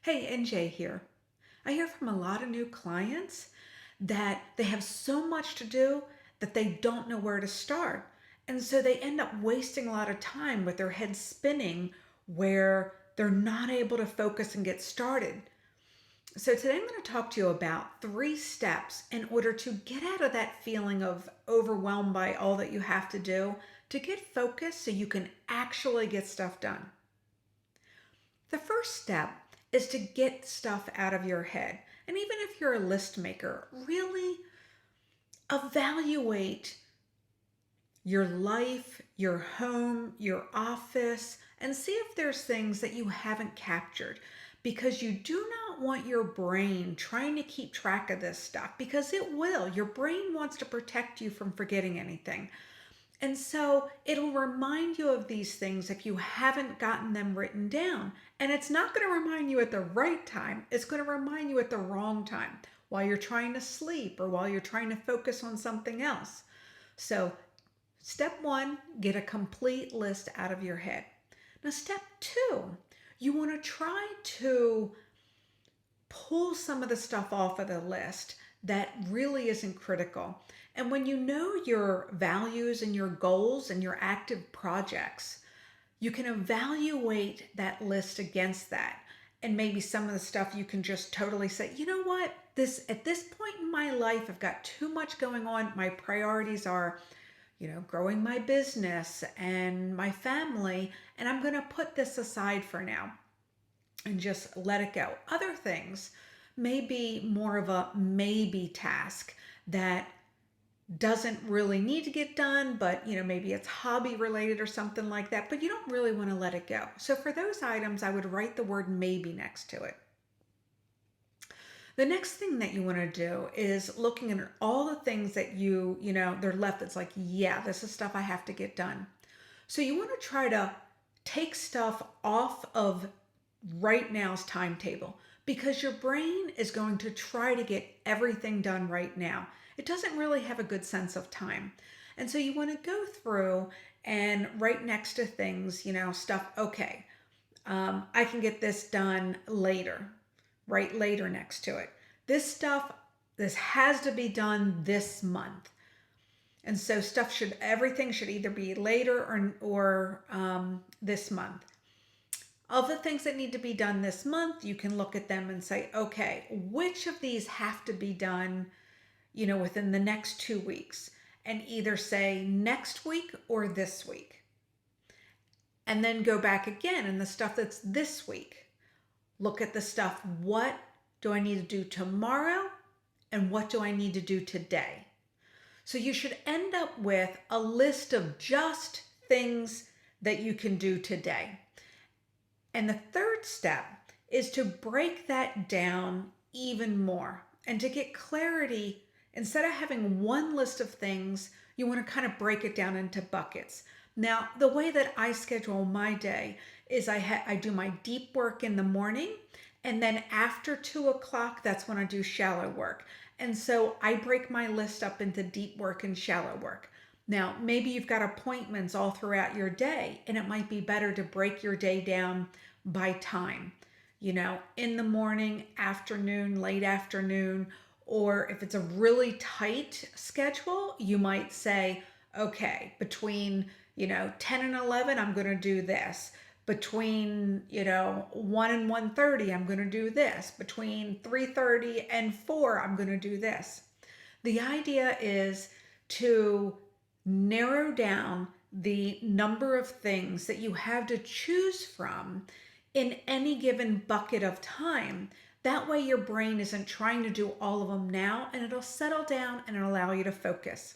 Hey, NJ here. I hear from a lot of new clients that they have so much to do that they don't know where to start. And so they end up wasting a lot of time with their head spinning where they're not able to focus and get started. So today I'm going to talk to you about 3 steps in order to get out of that feeling of overwhelmed by all that you have to do to get focused so you can actually get stuff done. The first step is to get stuff out of your head. And even if you're a list maker, really evaluate your life, your home, your office, and see if there's things that you haven't captured. Because you do not want your brain trying to keep track of this stuff because it will. Your brain wants to protect you from forgetting anything. And so it'll remind you of these things if you haven't gotten them written down. And it's not going to remind you at the right time, it's going to remind you at the wrong time while you're trying to sleep or while you're trying to focus on something else. So, step one, get a complete list out of your head. Now, step two, you want to try to pull some of the stuff off of the list that really isn't critical. And when you know your values and your goals and your active projects, you can evaluate that list against that. And maybe some of the stuff you can just totally say, you know what, this at this point in my life, I've got too much going on. My priorities are, growing my business and my family, and I'm going to put this aside for now and just let it go. Other things may be more of a maybe task that doesn't really need to get done, but maybe it's hobby related or something like that, but you don't really want to let it go. So for those items, I would write the word maybe next to it. The next thing that you want to do is looking at all the things that they're left. It's like, yeah, this is stuff I have to get done. So you want to try to take stuff off of right now's timetable because your brain is going to try to get everything done right now. It doesn't really have a good sense of time. And so you want to go through and right next to things, stuff, okay, I can get this done later, right later next to it. This has to be done this month. And so everything should either be later or this month. Of the things that need to be done this month, you can look at them and say, okay, which of these have to be done, within the next 2 weeks? And either say next week or this week. And then go back again and the stuff that's this week. Look at the stuff, what do I need to do tomorrow? And what do I need to do today? So you should end up with a list of just things that you can do today. And the third step is to break that down even more and to get clarity. Instead of having one list of things, you want to kind of break it down into buckets. Now, the way that I schedule my day is I do my deep work in the morning, and then after 2 o'clock, that's when I do shallow work. And so I break my list up into deep work and shallow work. Now, maybe you've got appointments all throughout your day, and it might be better to break your day down by time, in the morning, afternoon, late afternoon, or if it's a really tight schedule, you might say, okay, between, 10 and 11, I'm going to do this. Between, 1 and 1:30, I'm going to do this. Between 3:30 and 4, I'm going to do this. The idea is to narrow down the number of things that you have to choose from in any given bucket of time. That way your brain isn't trying to do all of them now, and it'll settle down and it'll allow you to focus.